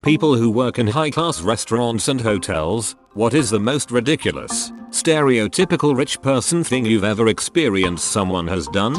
People who work in high-class restaurants and hotels. What is the most ridiculous, stereotypical rich person thing you've ever experienced someone has done?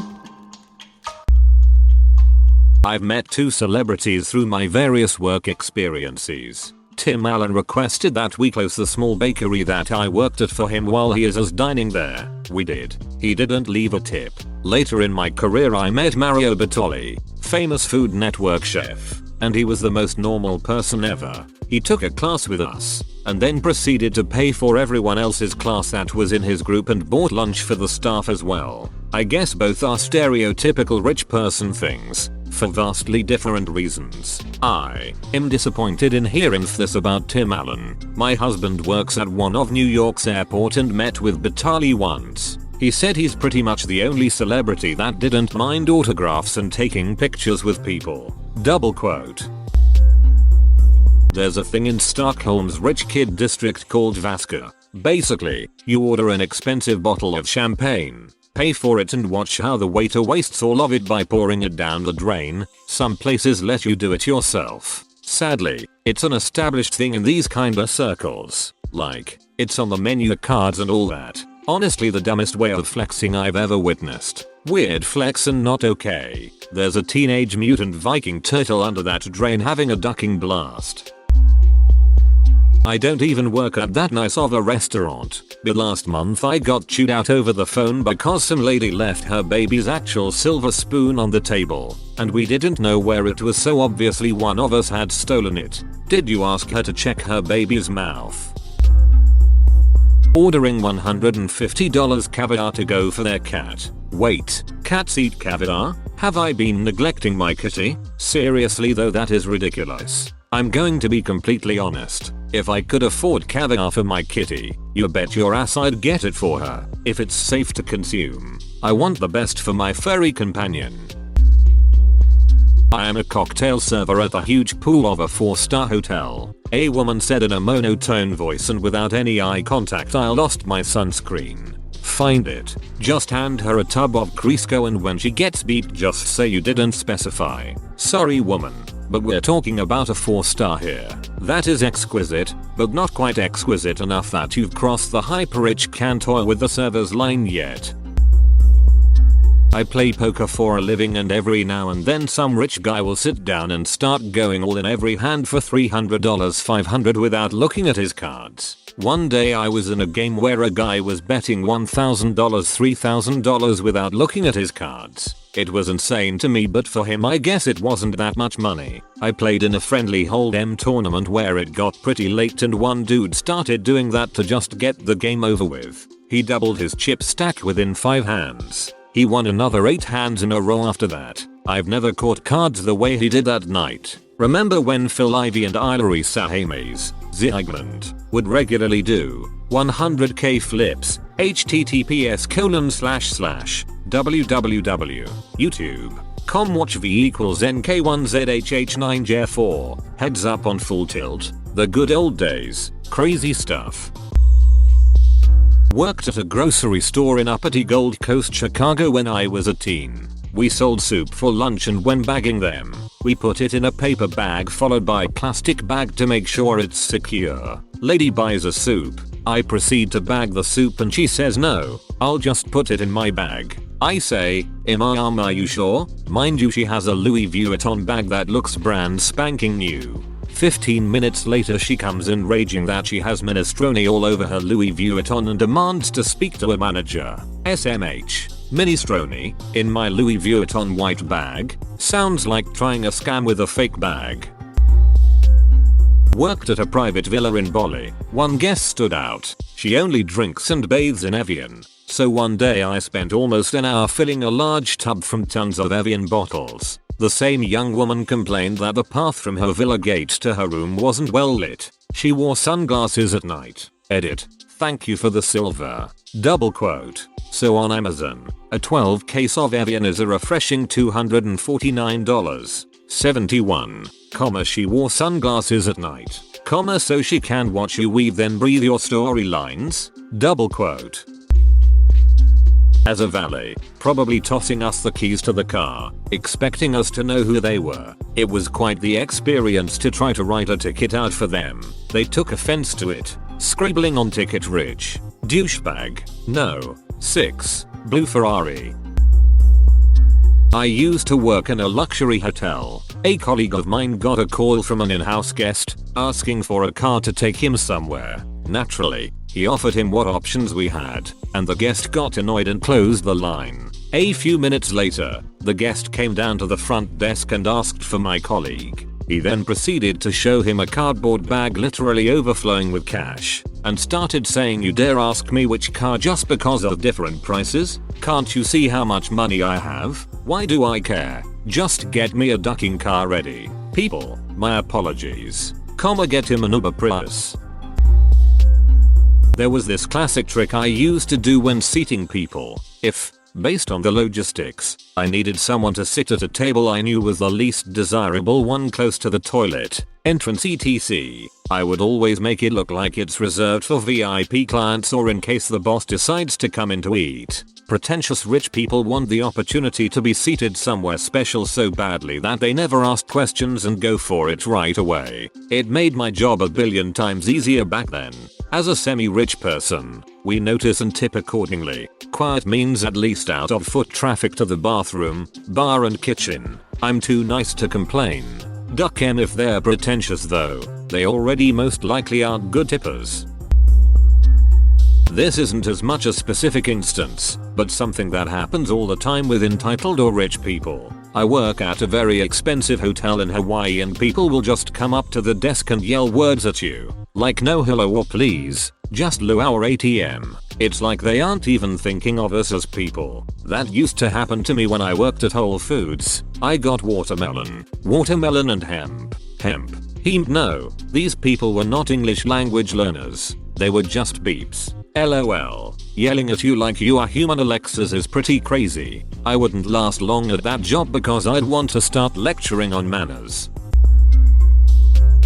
I've met 2 celebrities through my various work experiences. Tim Allen requested that we close the small bakery that I worked at for him while he is dining there. We did. He didn't leave a tip. Later in my career I met Mario Batali, famous Food Network chef, and he was the most normal person ever. He took a class with us, and then proceeded to pay for everyone else's class that was in his group and bought lunch for the staff as well. I guess both are stereotypical rich person things, for vastly different reasons. I am disappointed in hearing this about Tim Allen. My husband works at one of New York's airport and met with Batali once. He said he's pretty much the only celebrity that didn't mind autographs and taking pictures with people. Double quote. There's a thing in Stockholm's rich kid district called Vaska. Basically, you order an expensive bottle of champagne, pay for it and watch how the waiter wastes all of it by pouring it down the drain. Some places let you do it yourself. Sadly, it's an established thing in these kinda circles. Like, it's on the menu cards and all that. Honestly the dumbest way of flexing I've ever witnessed. Weird flex and not okay. There's a teenage mutant Viking turtle under that drain having a ducking blast. I don't even work at that nice of a restaurant, but last month I got chewed out over the phone because some lady left her baby's actual silver spoon on the table, and we didn't know where it was, so obviously one of us had stolen it. Did you ask her to check her baby's mouth? Ordering $150 caviar to go for their cat. Wait, cats eat caviar? Have I been neglecting my kitty? Seriously though, that is ridiculous. I'm going to be completely honest. If I could afford caviar for my kitty, you bet your ass I'd get it for her, if it's safe to consume. I want the best for my furry companion. I am a cocktail server at the huge pool of a 4-star hotel. A woman said in a monotone voice and without any eye contact, "I lost my sunscreen. Find it. Just hand her a tub of Crisco and when she gets beeped just say you didn't specify. Sorry woman, but we're talking about a 4-star here. That is exquisite, but not quite exquisite enough that you've crossed the hyper-rich can't toy with the server's line yet." I play poker for a living and every now and then some rich guy will sit down and start going all in every hand for $300, $500 without looking at his cards. One day I was in a game where a guy was betting $1,000, $3,000 without looking at his cards. It was insane to me, but for him I guess it wasn't that much money. I played in a friendly hold'em tournament where it got pretty late and one dude started doing that to just get the game over with. He doubled his chip stack within 5 hands. He won another 8 hands in a row after that. I've never caught cards the way he did that night. Remember when Phil Ivey and Hilary Sahames, Ziegland, would regularly do 100k flips? https://www.youtube.com watch v equals nk1zhh9j4. Heads up on Full Tilt. The good old days. Crazy stuff. Worked at a grocery store in uppity Gold Coast, Chicago when I was a teen. We sold soup for lunch and when bagging them, we put it in a paper bag followed by plastic bag to make sure it's secure. Lady buys a soup. I proceed to bag the soup and she says no, I'll just put it in my bag. I say, are you sure? Mind you, she has a Louis Vuitton bag that looks brand spanking new. 15 minutes later she comes in raging that she has minestrone all over her Louis Vuitton and demands to speak to a manager. SMH. Minestrone in my Louis Vuitton white bag? Sounds like trying a scam with a fake bag. Worked at a private villa in Bali. One guest stood out. She only drinks and bathes in Evian. So one day I spent almost an hour filling a large tub from tons of Evian bottles. The same young woman complained that the path from her villa gate to her room wasn't well lit. She wore sunglasses at night. Edit. Thank you for the silver. Double quote. So on Amazon, a 12 case of Evian is a refreshing $249.71, she wore sunglasses at night, so she can watch you weave then breathe your storylines. Double quote. as a valet, probably tossing us the keys to the car, expecting us to know who they were. It was quite the experience to try to write a ticket out for them. They took offense to it, scribbling on ticket rich douchebag. No. 6. Blue Ferrari. I used to work in a luxury hotel. A colleague of mine got a call from an in-house guest asking for a car to take him somewhere. Naturally, he offered him what options we had, and the guest got annoyed and closed the line. A few minutes later, the guest came down to the front desk and asked for my colleague. He then proceeded to show him a cardboard bag literally overflowing with cash, and started saying, "You dare ask me which car just because of different prices? Can't you see how much money I have? Why do I care? Just get me a ducking car ready." People, my apologies. Get him an Uber Prius. There was this classic trick I used to do when seating people. If, based on the logistics, I needed someone to sit at a table I knew was the least desirable one close to the toilet, entrance etc., I would always make it look like it's reserved for VIP clients or in case the boss decides to come in to eat. Pretentious rich people want the opportunity to be seated somewhere special so badly that they never ask questions and go for it right away. It made my job a billion times easier back then. As a semi-rich person, we notice and tip accordingly. Quiet means at least out of foot traffic to the bathroom, bar and kitchen. I'm too nice to complain. Duck em if they're pretentious though. They already most likely aren't good tippers. This isn't as much a specific instance, but something that happens all the time with entitled or rich people. I work at a very expensive hotel in Hawaii and people will just come up to the desk and yell words at you, like no hello or please, just our ATM. It's like they aren't even thinking of us as people. That used to happen to me when I worked at Whole Foods. I got watermelon and hemp. No, these people were not English language learners. They were just beeps. LOL. Yelling at you like you are human Alexas is pretty crazy. I wouldn't last long at that job because I'd want to start lecturing on manners.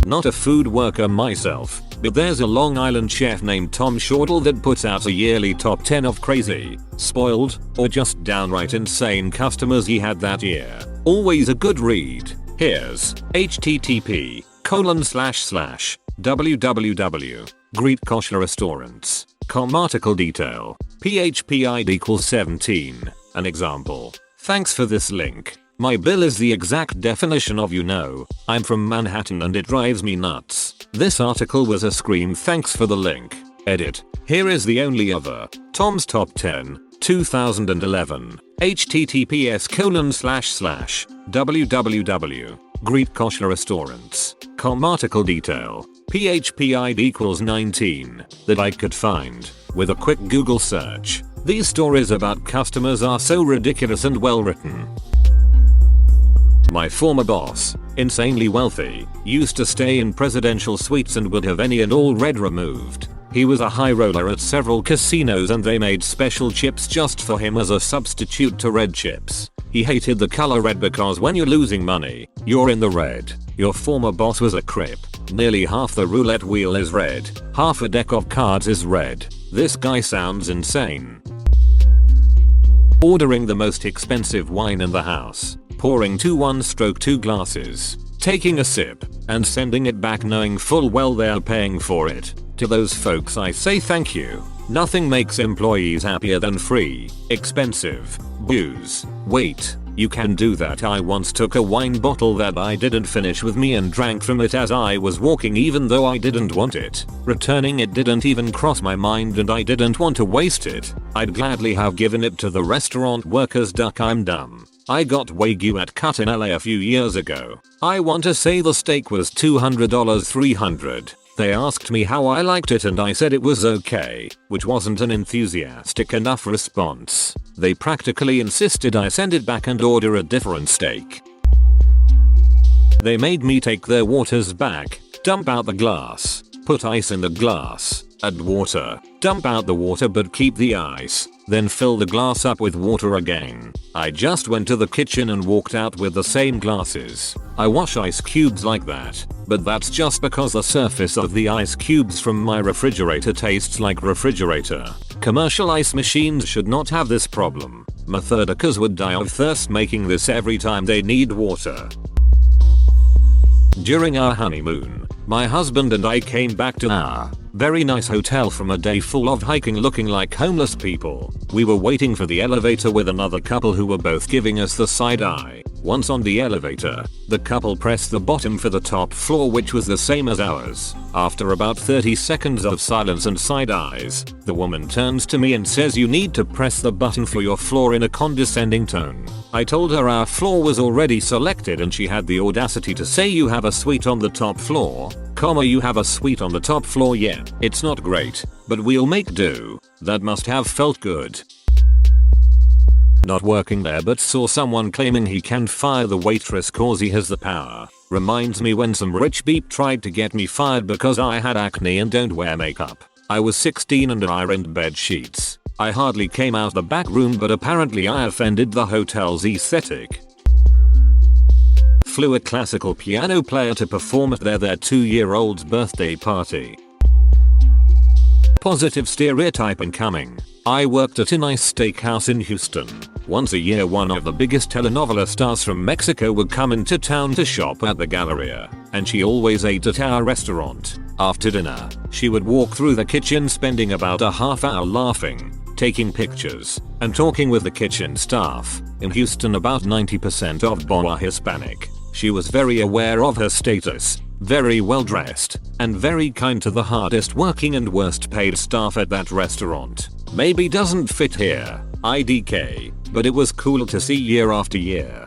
Not a food worker myself, but there's a Long Island chef named Tom Shortle that puts out a yearly top 10 of crazy, spoiled, or just downright insane customers he had that year. Always a good read. Here's http://www.greetkoshlerestaurants.com article detail. PHP ID equals 17. An example. Thanks for this link. My bill is the exact definition of I'm from Manhattan and it drives me nuts. This article was a scream thanks for the link. Edit. Here is the only other. Tom's Top 10, 2011. https://www.greetkoshlerestaurants.com article detail. PHP ID equals 19 that I could find with a quick Google search. These stories about customers are so ridiculous and well written. My former boss, insanely wealthy, used to stay in presidential suites and would have any and all red removed. He was a high roller at several casinos and they made special chips just for him as a substitute to red chips. He hated the color red because when you're losing money, you're in the red. Your former boss was a crip. Nearly half the roulette wheel is red. Half a deck of cards is red. This guy sounds insane. Ordering the most expensive wine in the house. Pouring 2 glasses. Taking a sip. And sending it back knowing full well they're paying for it. To those folks I say thank you. Nothing makes employees happier than free, expensive booze. Wait, you can do that. I once took a wine bottle that I didn't finish with me and drank from it as I was walking even though I didn't want it. Returning it didn't even cross my mind and I didn't want to waste it. I'd gladly have given it to the restaurant workers. I'm dumb. I got Wagyu at Cut in LA a few years ago. I want to say the steak was $200, $300. They asked me how I liked it and I said it was okay, which wasn't an enthusiastic enough response. They practically insisted I send it back and order a different steak. They made me take their waters back, dump out the glass, put ice in the glass, Add water. Dump out the water but keep the ice. Then fill the glass up with water again. I just went to the kitchen and walked out with the same glasses. I wash ice cubes like that, but that's just because the surface of the ice cubes from my refrigerator tastes like refrigerator. Commercial ice machines should not have this problem. Methodicas would die of thirst making this every time they need water. During our honeymoon, my husband and I came back to our very nice hotel from a day full of hiking looking like homeless people. We were waiting for the elevator with another couple who were both giving us the side eye. Once on the elevator, the couple pressed the bottom for the top floor, which was the same as ours. After about 30 seconds of silence and side eyes, the woman turns to me and says, "You need to press the button for your floor," in a condescending tone. I told her our floor was already selected and she had the audacity to say, "You have a suite on the top floor, you have a suite on the top floor, yeah. It's not great, but we'll make do." That must have felt good. Not working there but saw someone claiming he can fire the waitress cause he has the power. Reminds me when some rich beep tried to get me fired because I had acne and don't wear makeup. I was 16 and I ironed bed sheets. I hardly came out the back room but apparently I offended the hotel's aesthetic. Flew a classical piano player to perform at their 2-year-old's birthday party. Positive stereotype incoming. I worked at a nice steakhouse in Houston. Once a year one of the biggest telenovela stars from Mexico would come into town to shop at the Galleria, and she always ate at our restaurant. After dinner, she would walk through the kitchen spending about a half hour laughing, taking pictures, and talking with the kitchen staff. In Houston about 90% of them are Hispanic. She was very aware of her status, very well dressed, and very kind to the hardest working and worst paid staff at that restaurant. Maybe doesn't fit here, IDK, but it was cool to see year after year.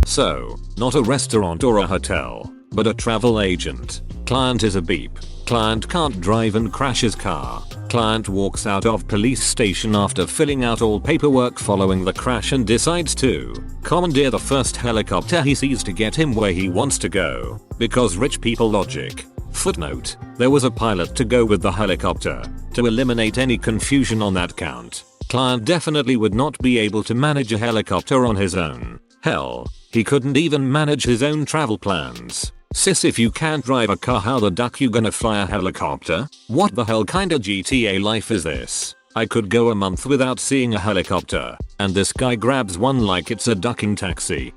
So, not a restaurant or a hotel, but a travel agent. Client is a beep. Client can't drive and crashes car. Client walks out of police station after filling out all paperwork following the crash and decides to commandeer the first helicopter he sees to get him where he wants to go. Because rich people logic. Footnote: there was a pilot to go with the helicopter. To eliminate any confusion on that count, client definitely would not be able to manage a helicopter on his own. Hell, he couldn't even manage his own travel plans. Sis, if you can't drive a car, how the duck you gonna fly a helicopter? What the hell kinda GTA life is this? I could go a month without seeing a helicopter, and this guy grabs one like it's a ducking taxi.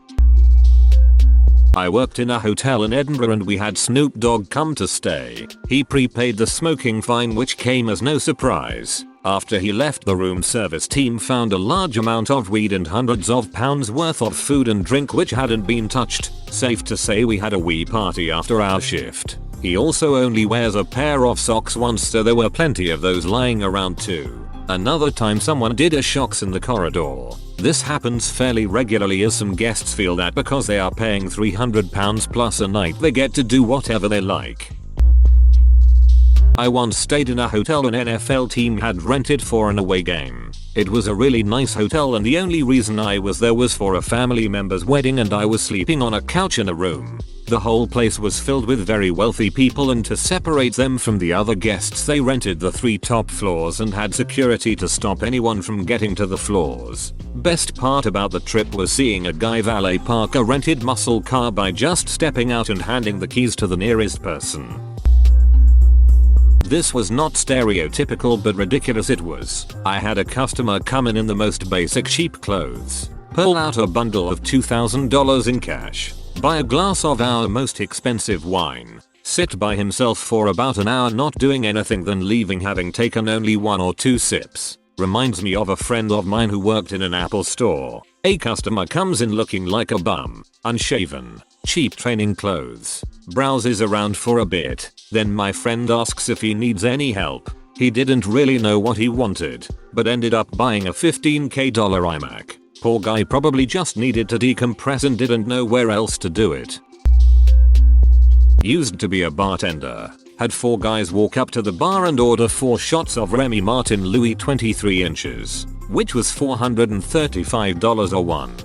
I worked in a hotel in Edinburgh and we had Snoop Dogg come to stay. He prepaid the smoking fine, which came as no surprise. After he left, the room service team found a large amount of weed and hundreds of pounds worth of food and drink which hadn't been touched. Safe to say we had a wee party after our shift. He also only wears a pair of socks once, so there were plenty of those lying around too. Another time someone did a shocks in the corridor. This happens fairly regularly as some guests feel that because they are paying £300 plus a night they get to do whatever they like. I once stayed in a hotel an NFL team had rented for an away game. It was a really nice hotel and the only reason I was there was for a family member's wedding and I was sleeping on a couch in a room. The whole place was filled with very wealthy people and to separate them from the other guests they rented the 3 top floors and had security to stop anyone from getting to the floors. Best part about the trip was seeing a guy valet park a rented muscle car by just stepping out and handing the keys to the nearest person. This was not stereotypical but ridiculous it was. I had a customer come in the most basic sheep clothes, pull out a bundle of $2,000 in cash, buy a glass of our most expensive wine, sit by himself for about an hour not doing anything, then leaving having taken only 1 or 2 sips. Reminds me of a friend of mine who worked in an Apple store. A customer comes in looking like a bum, unshaven, cheap training clothes, browses around for a bit, then my friend asks if he needs any help. He didn't really know what he wanted, but ended up buying a $15K iMac. Poor guy probably just needed to decompress and didn't know where else to do it. Used to be a bartender. Had 4 guys walk up to the bar and order 4 shots of Remy Martin Louis 23 inches, which was $435 or one.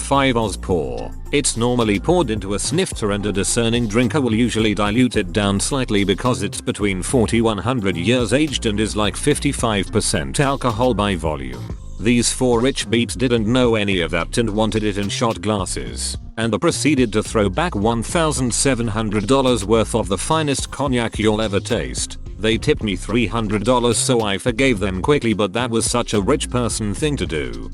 5 Oz pour. It's normally poured into a snifter and a discerning drinker will usually dilute it down slightly because it's between 4100 years aged and is like 55% alcohol by volume. These 4 rich beats didn't know any of that and wanted it in shot glasses, and proceeded to throw back $1,700 worth of the finest cognac you'll ever taste. They tipped me $300 so I forgave them quickly, but that was such a rich person thing to do.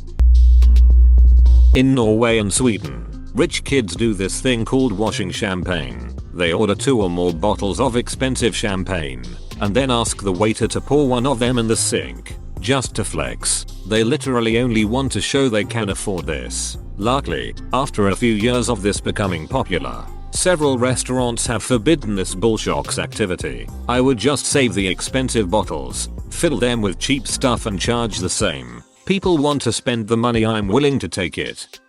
In Norway and Sweden, rich kids do this thing called washing champagne. They order 2 or more bottles of expensive champagne, and then ask the waiter to pour one of them in the sink. Just to flex. They literally only want to show they can afford this. Luckily, after a few years of this becoming popular, several restaurants have forbidden this bullshocks activity. I would just save the expensive bottles, fill them with cheap stuff and charge the same. People want to spend the money, I'm willing to take it.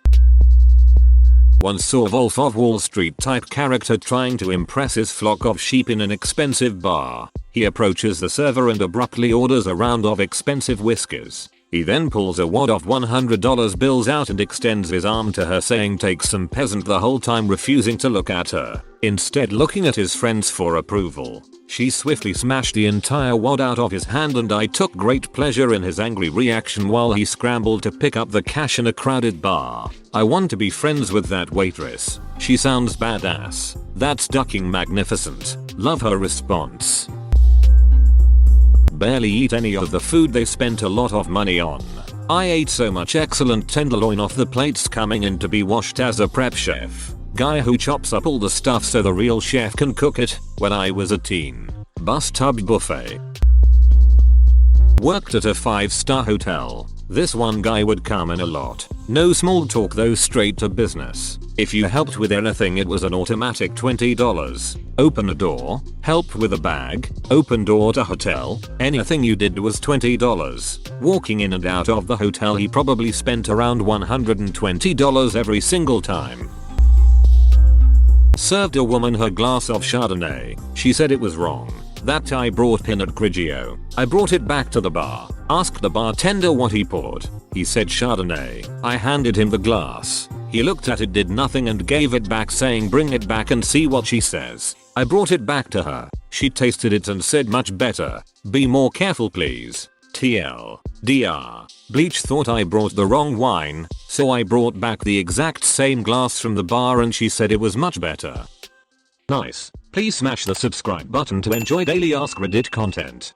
Once saw a Wolf of Wall Street type character trying to impress his flock of sheep in an expensive bar. He approaches the server and abruptly orders a round of expensive whiskers. He then pulls a wad of $100 bills out and extends his arm to her saying take some, peasant, the whole time refusing to look at her, instead looking at his friends for approval. She swiftly smashed the entire wad out of his hand and I took great pleasure in his angry reaction while he scrambled to pick up the cash in a crowded bar. I want to be friends with that waitress. She sounds badass. That's ducking magnificent. Love her response. Barely eat any of the food they spent a lot of money on. I ate so much excellent tenderloin off the plates coming in to be washed as a prep chef. Guy who chops up all the stuff so the real chef can cook it, when I was a teen. Bus tub buffet. Worked at a 5-star hotel. This one guy would come in a lot. No small talk though, straight to business. If you helped with anything it was an automatic $20. Open a door, help with a bag, open door to hotel, anything you did was $20. Walking in and out of the hotel he probably spent around $120 every single time. Served a woman her glass of Chardonnay. She said it was wrong. That I brought Pinot Grigio. I brought it back to the bar. Asked the bartender what he poured. He said Chardonnay. I handed him the glass. He looked at it, did nothing and gave it back saying bring it back and see what she says. I brought it back to her. She tasted it and said much better. Be more careful please. TL. DR. Bleach thought I brought the wrong wine, so I brought back the exact same glass from the bar and she said it was much better. Nice. Please smash the subscribe button to enjoy daily AskReddit content.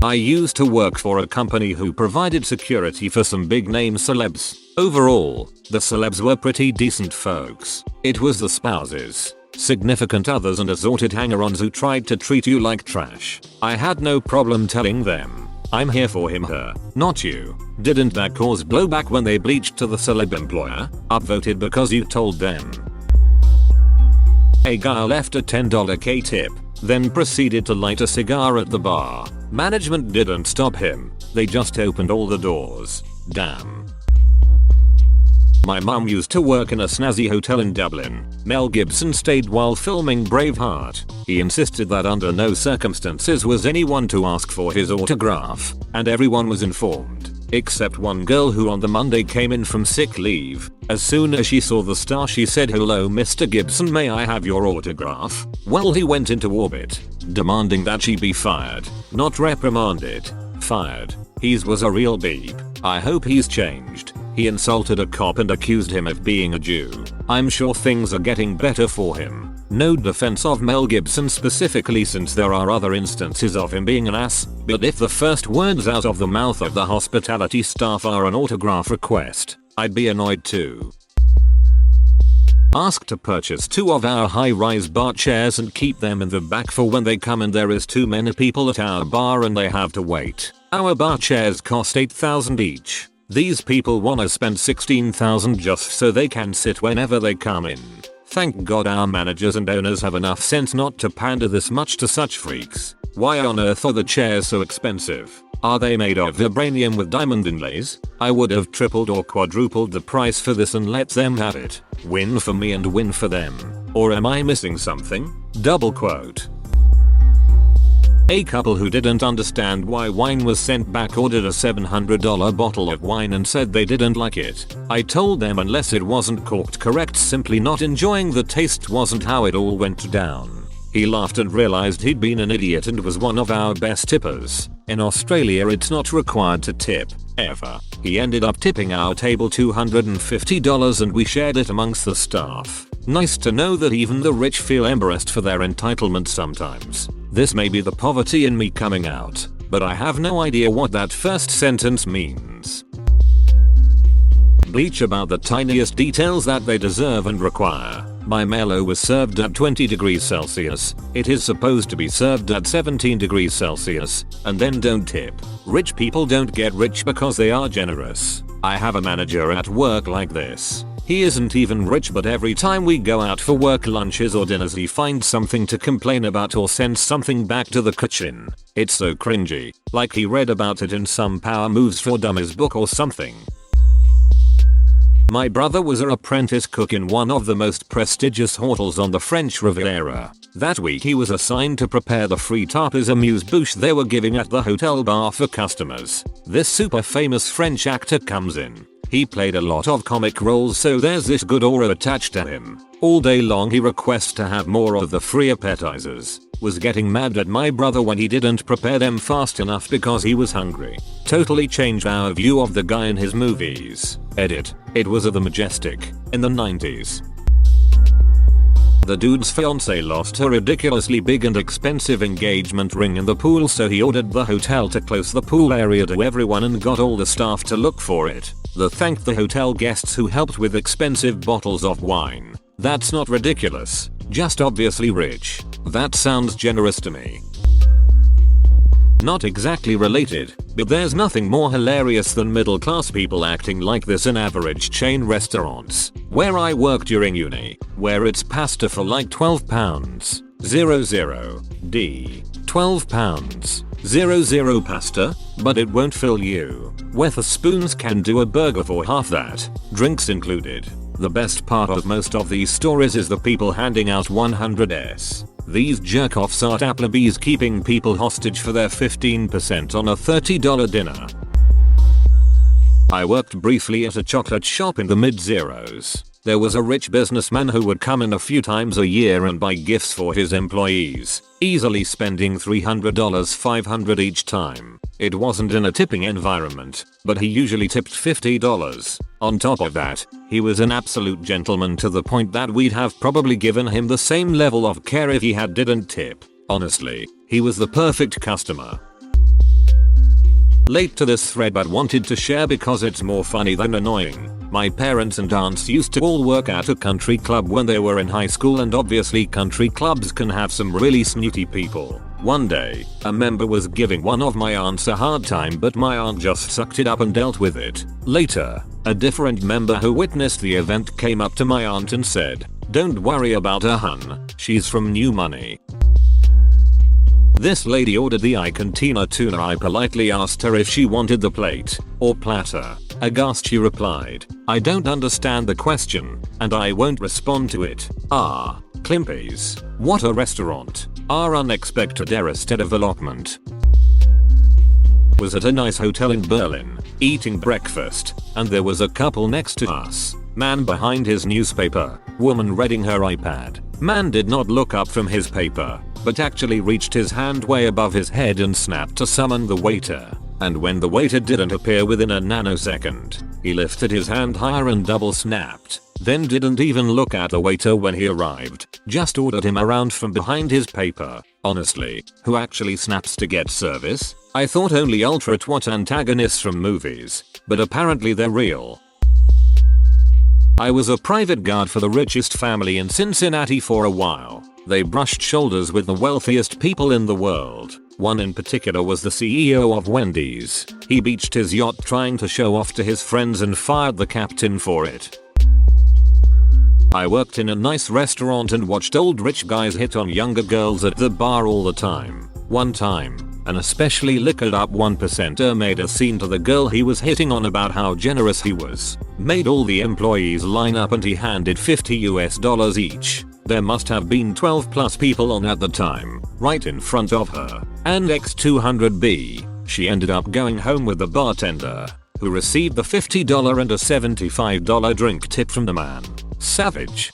I used to work for a company who provided security for some big name celebs. Overall, the celebs were pretty decent folks. It was the spouses, significant others and assorted hanger-ons who tried to treat you like trash. I had no problem telling them, I'm here for him her, not you. Didn't that cause blowback when they bleached to the celeb employer? Upvoted because you told them. A guy left a $10 K-tip, then proceeded to light a cigar at the bar. Management didn't stop him, they just opened all the doors. Damn. My mum used to work in a snazzy hotel in Dublin. Mel Gibson stayed while filming Braveheart. He insisted that under no circumstances was anyone to ask for his autograph, and everyone was informed. Except one girl who on the Monday came in from sick leave. As soon as she saw the star she said, hello Mr. Gibson, may I have your autograph? Well, he went into orbit, demanding that she be fired. Not reprimanded. Fired. His was a real beep. I hope he's changed. He insulted a cop and accused him of being a Jew. I'm sure things are getting better for him. No defense of Mel Gibson specifically since there are other instances of him being an ass, but if the first words out of the mouth of the hospitality staff are an autograph request, I'd be annoyed too. Asked to purchase 2 of our high-rise bar chairs and keep them in the back for when they come and there is too many people at our bar and they have to wait. Our bar chairs cost $8,000 each. These people wanna spend $16,000 just so they can sit whenever they come in. Thank God our managers and owners have enough sense not to pander this much to such freaks. Why on earth are the chairs so expensive? Are they made of vibranium with diamond inlays? I would have tripled or quadrupled the price for this and let them have it. Win for me and win for them. Or am I missing something? Double quote. A couple who didn't understand why wine was sent back ordered a $700 bottle of wine and said they didn't like it. I told them unless it wasn't corked correct, simply not enjoying the taste wasn't how it all went down. He laughed and realized he'd been an idiot and was one of our best tippers. In Australia it's not required to tip, ever. He ended up tipping our table $250 and we shared it amongst the staff. Nice to know that even the rich feel embarrassed for their entitlement sometimes. This may be the poverty in me coming out, but I have no idea what that first sentence means. Bleach about the tiniest details that they deserve and require. My Merlot was served at 20 degrees Celsius. It is supposed to be served at 17 degrees Celsius, and then don't tip. Rich people don't get rich because they are generous. I have a manager at work like this. He isn't even rich, but every time we go out for work lunches or dinners he finds something to complain about or sends something back to the kitchen. It's so cringy, like he read about it in some Power Moves for Dummies book or something. My brother was an apprentice cook in one of the most prestigious hotels on the French Riviera. That week he was assigned to prepare the free tapas amuse-bouche they were giving at the hotel bar for customers. This super famous French actor comes in. He played a lot of comic roles, so there's this good aura attached to him. All day long he requests to have more of the free appetizers. Was getting mad at my brother when he didn't prepare them fast enough because he was hungry. Totally changed our view of the guy in his movies. Edit. It was at the Majestic in the 90s. The dude's fiance lost her ridiculously big and expensive engagement ring in the pool, so he ordered the hotel to close the pool area to everyone and got all the staff to look for it. They thanked the hotel guests who helped with expensive bottles of wine. That's not ridiculous, just obviously rich. That sounds generous to me. Not exactly related, but there's nothing more hilarious than middle class people acting like this in average chain restaurants. Where I work during uni, where it's pasta for like £12. 00 D. £12. 00 pasta, but it won't fill you. Weatherspoons can do a burger for half that, drinks included. The best part of most of these stories is the people handing out 100s. These jerk-offs are Applebee's keeping people hostage for their 15% on a $30 dinner. I worked briefly at a chocolate shop in the mid-zeros. There was a rich businessman who would come in a few times a year and buy gifts for his employees, easily spending $300, $500 each time. It wasn't in a tipping environment, but he usually tipped $50. On top of that, he was an absolute gentleman to the point that we'd have probably given him the same level of care if he didn't tip. Honestly, he was the perfect customer. Late to this thread but wanted to share because it's more funny than annoying. My parents and aunts used to all work at a country club when they were in high school, and obviously country clubs can have some really snooty people. One day, a member was giving one of my aunts a hard time, but my aunt just sucked it up and dealt with it. Later, a different member who witnessed the event came up to my aunt and said, "Don't worry about her, hun. She's from New Money." This lady ordered the Icantina tuna. I politely asked her if she wanted the plate or platter. Aghast she replied, "I don't understand the question, and I won't respond to it." Ah, Klimpy's. What a restaurant. Our unexpected Arrested development. Was at a nice hotel in Berlin, eating breakfast, and there was a couple next to us. Man behind his newspaper, woman reading her iPad. Man did not look up from his paper, but actually reached his hand way above his head and snapped to summon the waiter. And when the waiter didn't appear within a nanosecond, he lifted his hand higher and double snapped. Then didn't even look at the waiter when he arrived, just ordered him around from behind his paper. Honestly, who actually snaps to get service? I thought only ultra twat antagonists from movies, but apparently they're real. I was a private guard for the richest family in Cincinnati for a while. They brushed shoulders with the wealthiest people in the world. One in particular was the CEO of Wendy's. He beached his yacht trying to show off to his friends and fired the captain for it. I worked in a nice restaurant and watched old rich guys hit on younger girls at the bar all the time. One time, an especially liquored up 1%er made a scene to the girl he was hitting on about how generous he was. Made all the employees line up and he handed $50 each. There must have been 12 plus people on at the time, right in front of her, and X200B, she ended up going home with the bartender, who received the $50 and a $75 drink tip from the man. Savage.